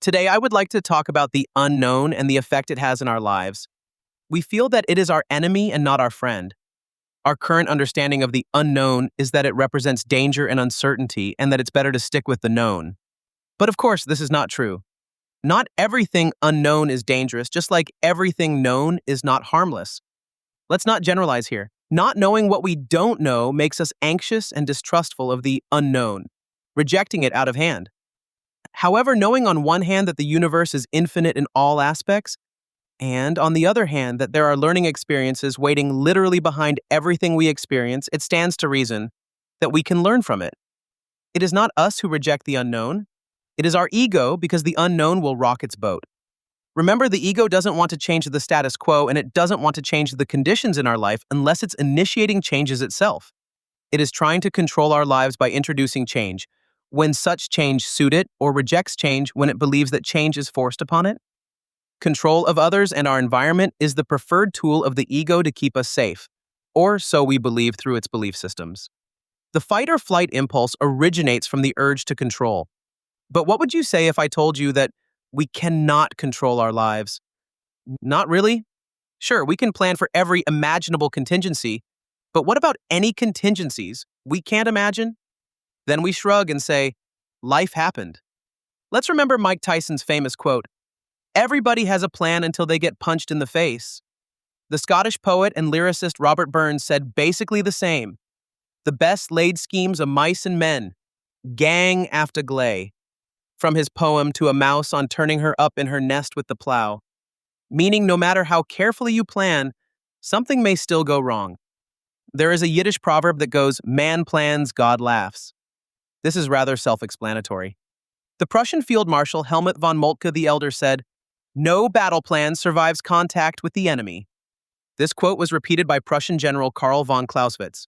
Today, I would like to talk about the unknown and the effect it has in our lives. We feel that it is our enemy and not our friend. Our current understanding of the unknown is that it represents danger and uncertainty and that it's better to stick with the known. But of course, this is not true. Not everything unknown is dangerous, just like everything known is not harmless. Let's not generalize here. Not knowing what we don't know makes us anxious and distrustful of the unknown, rejecting it out of hand. However, knowing on one hand that the universe is infinite in all aspects, and on the other hand that there are learning experiences waiting literally behind everything we experience, it stands to reason that we can learn from it. It is not us who reject the unknown. It is our ego, because the unknown will rock its boat. Remember, the ego doesn't want to change the status quo, and it doesn't want to change the conditions in our life unless it's initiating changes itself. It is trying to control our lives by introducing change, when such change suits it, or rejects change when it believes that change is forced upon it. Control of others and our environment is the preferred tool of the ego to keep us safe, or so we believe through its belief systems. The fight or flight impulse originates from the urge to control. But what would you say if I told you that we cannot control our lives? Not really? Sure, we can plan for every imaginable contingency, but what about any contingencies we can't imagine? Then we shrug and say, life happened. Let's remember Mike Tyson's famous quote, "Everybody has a plan until they get punched in the face." The Scottish poet and lyricist Robert Burns said basically the same. The best laid schemes of mice and men, gang after gley. From his poem To a Mouse on Turning Her Up in Her Nest with the Plow. Meaning no matter how carefully you plan, something may still go wrong. There is a Yiddish proverb that goes, "Man plans, God laughs." This is rather self-explanatory. The Prussian Field Marshal Helmut von Moltke the Elder said, "No battle plan survives contact with the enemy." This quote was repeated by Prussian General Karl von Clausewitz.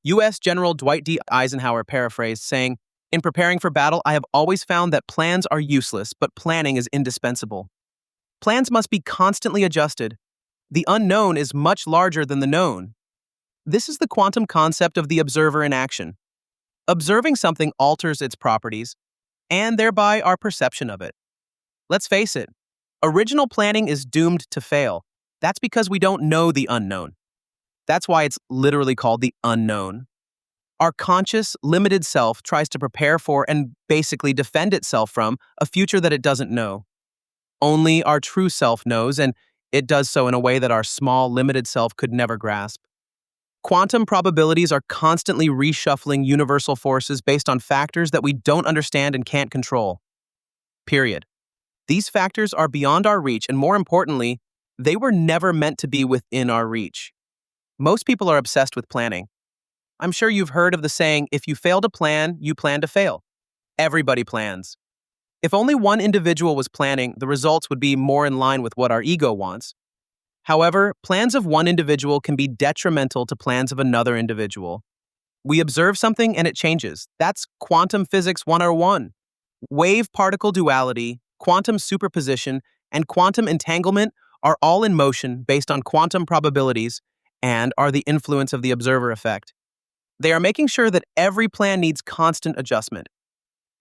U.S. General Dwight D. Eisenhower paraphrased, saying, "In preparing for battle, I have always found that plans are useless, but planning is indispensable. Plans must be constantly adjusted. The unknown is much larger than the known." This is the quantum concept of the observer in action. Observing something alters its properties, and thereby our perception of it. Let's face it, original planning is doomed to fail. That's because we don't know the unknown. That's why it's literally called the unknown. Our conscious, limited self tries to prepare for and basically defend itself from a future that it doesn't know. Only our true self knows, and it does so in a way that our small, limited self could never grasp. Quantum probabilities are constantly reshuffling universal forces based on factors that we don't understand and can't control. Period. These factors are beyond our reach, and more importantly, they were never meant to be within our reach. Most people are obsessed with planning. I'm sure you've heard of the saying, if you fail to plan, you plan to fail. Everybody plans. If only one individual was planning, the results would be more in line with what our ego wants. However, plans of one individual can be detrimental to plans of another individual. We observe something and it changes. That's quantum physics 101. Wave-particle duality, quantum superposition, and quantum entanglement are all in motion based on quantum probabilities and are the influence of the observer effect. They are making sure that every plan needs constant adjustment.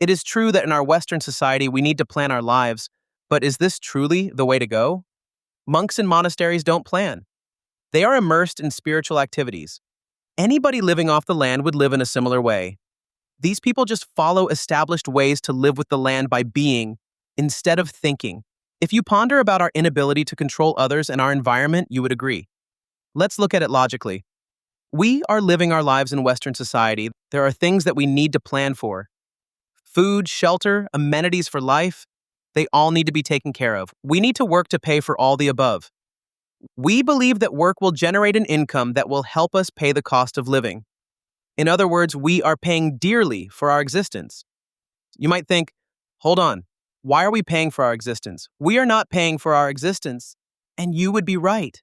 It is true that in our Western society we need to plan our lives, but is this truly the way to go? Monks in monasteries don't plan. They are immersed in spiritual activities. Anybody living off the land would live in a similar way. These people just follow established ways to live with the land by being, instead of thinking. If you ponder about our inability to control others and our environment, you would agree. Let's look at it logically. We are living our lives in Western society. There are things that we need to plan for. Food, shelter, amenities for life, they all need to be taken care of. We need to work to pay for all the above. We believe that work will generate an income that will help us pay the cost of living. In other words, we are paying dearly for our existence. You might think, hold on, why are we paying for our existence? We are not paying for our existence, and you would be right.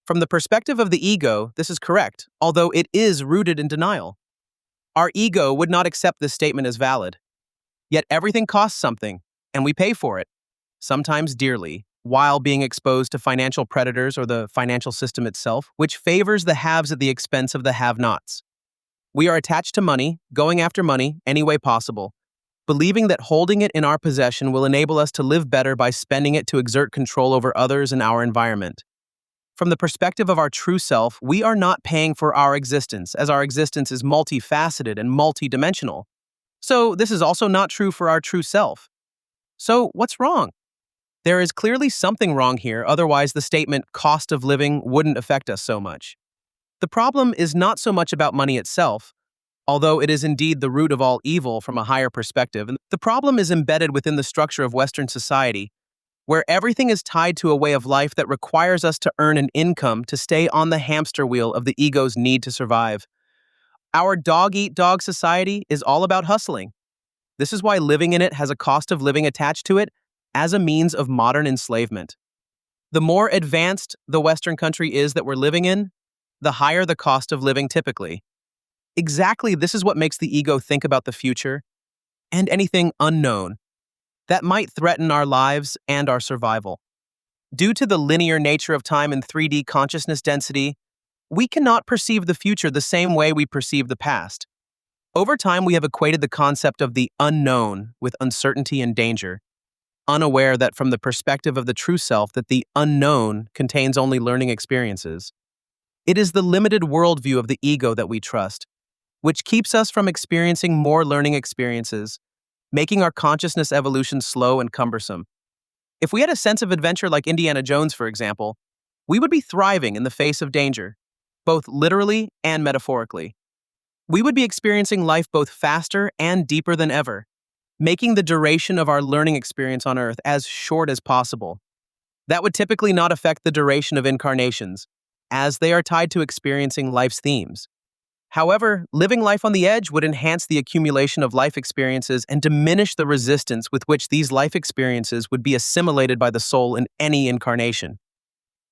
From the perspective of the ego, this is correct, although it is rooted in denial. Our ego would not accept this statement as valid. Yet everything costs something, and we pay for it, sometimes dearly, while being exposed to financial predators or the financial system itself, which favors the haves at the expense of the have-nots. We are attached to money, going after money any way possible. believing that holding it in our possession will enable us to live better by spending it to exert control over others and our environment. From the perspective of our true self, we are not paying for our existence, as our existence is multifaceted and multidimensional. So, this is also not true for our true self. So, what's wrong? There is clearly something wrong here, otherwise, the statement cost of living wouldn't affect us so much. The problem is not so much about money itself, although it is indeed the root of all evil from a higher perspective. The problem is embedded within the structure of Western society, where everything is tied to a way of life that requires us to earn an income to stay on the hamster wheel of the ego's need to survive. Our dog-eat-dog society is all about hustling. This is why living in it has a cost of living attached to it as a means of modern enslavement. The more advanced the Western country is that we're living in, the higher the cost of living typically. Exactly, this is what makes the ego think about the future and anything unknown that might threaten our lives and our survival. Due to the linear nature of time and 3D consciousness density, we cannot perceive the future the same way we perceive the past. Over time, we have equated the concept of the unknown with uncertainty and danger, unaware that from the perspective of the true self that the unknown contains only learning experiences. It is the limited worldview of the ego that we trust, which keeps us from experiencing more learning experiences, making our consciousness evolution slow and cumbersome. If we had a sense of adventure like Indiana Jones, for example, we would be thriving in the face of danger, both literally and metaphorically. We would be experiencing life both faster and deeper than ever, making the duration of our learning experience on Earth as short as possible. That would typically not affect the duration of incarnations, as they are tied to experiencing life's themes. However, living life on the edge would enhance the accumulation of life experiences and diminish the resistance with which these life experiences would be assimilated by the soul in any incarnation.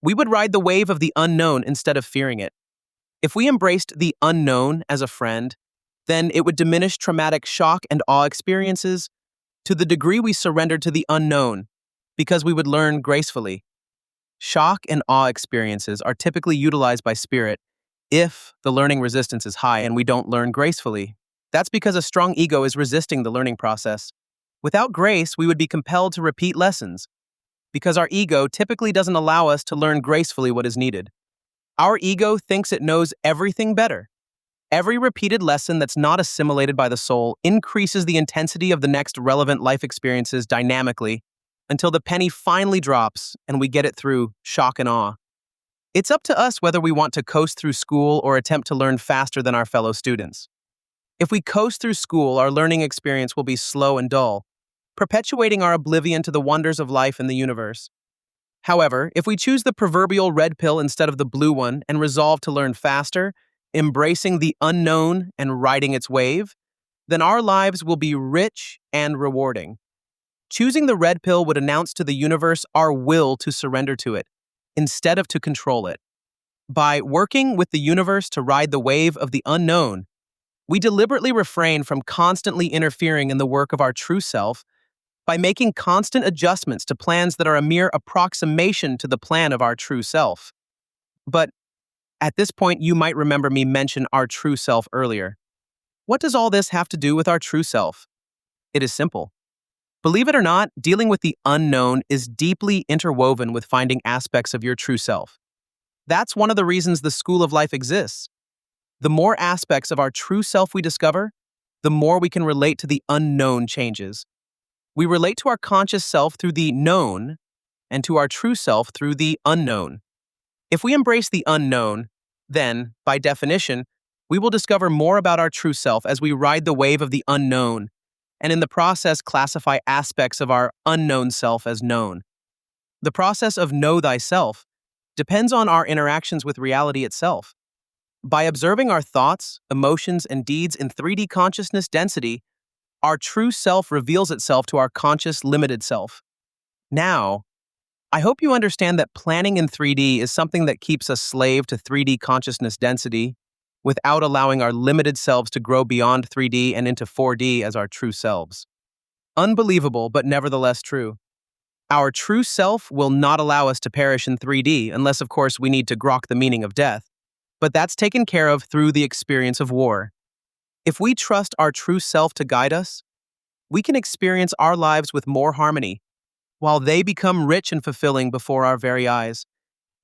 We would ride the wave of the unknown instead of fearing it. If we embraced the unknown as a friend, then it would diminish traumatic shock and awe experiences to the degree we surrendered to the unknown, because we would learn gracefully. Shock and awe experiences are typically utilized by spirit if the learning resistance is high and we don't learn gracefully. That's because a strong ego is resisting the learning process. Without grace, we would be compelled to repeat lessons, because our ego typically doesn't allow us to learn gracefully what is needed. Our ego thinks it knows everything better. Every repeated lesson that's not assimilated by the soul increases the intensity of the next relevant life experiences dynamically until the penny finally drops and we get it through shock and awe. It's up to us whether we want to coast through school or attempt to learn faster than our fellow students. If we coast through school, our learning experience will be slow and dull, perpetuating our oblivion to the wonders of life and the universe. However, if we choose the proverbial red pill instead of the blue one and resolve to learn faster, embracing the unknown and riding its wave, then our lives will be rich and rewarding. Choosing the red pill would announce to the universe our will to surrender to it, instead of to control it. By working with the universe to ride the wave of the unknown, we deliberately refrain from constantly interfering in the work of our true self by making constant adjustments to plans that are a mere approximation to the plan of our true self. But at this point, you might remember me mention our true self earlier. What does all this have to do with our true self? It is simple. Believe it or not, dealing with the unknown is deeply interwoven with finding aspects of your true self. That's one of the reasons the School of Life exists. The more aspects of our true self we discover, the more we can relate to the unknown changes. We relate to our conscious self through the known and to our true self through the unknown. If we embrace the unknown, then, by definition, we will discover more about our true self as we ride the wave of the unknown, and in the process classify aspects of our unknown self as known. The process of know thyself depends on our interactions with reality itself. By observing our thoughts, emotions, and deeds in 3D consciousness density, our true self reveals itself to our conscious limited self. Now, I hope you understand that planning in 3D is something that keeps us slave to 3D consciousness density without allowing our limited selves to grow beyond 3D and into 4D as our true selves. Unbelievable, but nevertheless true. Our true self will not allow us to perish in 3D unless, of course, we need to grok the meaning of death. But that's taken care of through the experience of war. If we trust our true self to guide us, we can experience our lives with more harmony, while they become rich and fulfilling before our very eyes.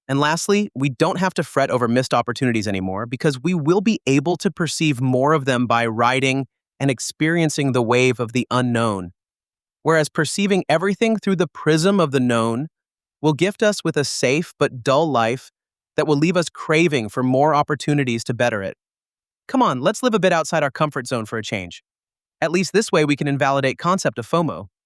And lastly, we don't have to fret over missed opportunities anymore because we will be able to perceive more of them by riding and experiencing the wave of the unknown. Whereas perceiving everything through the prism of the known will gift us with a safe but dull life that will leave us craving for more opportunities to better it. Come on, let's live a bit outside our comfort zone for a change. At least this way we can invalidate concept of FOMO.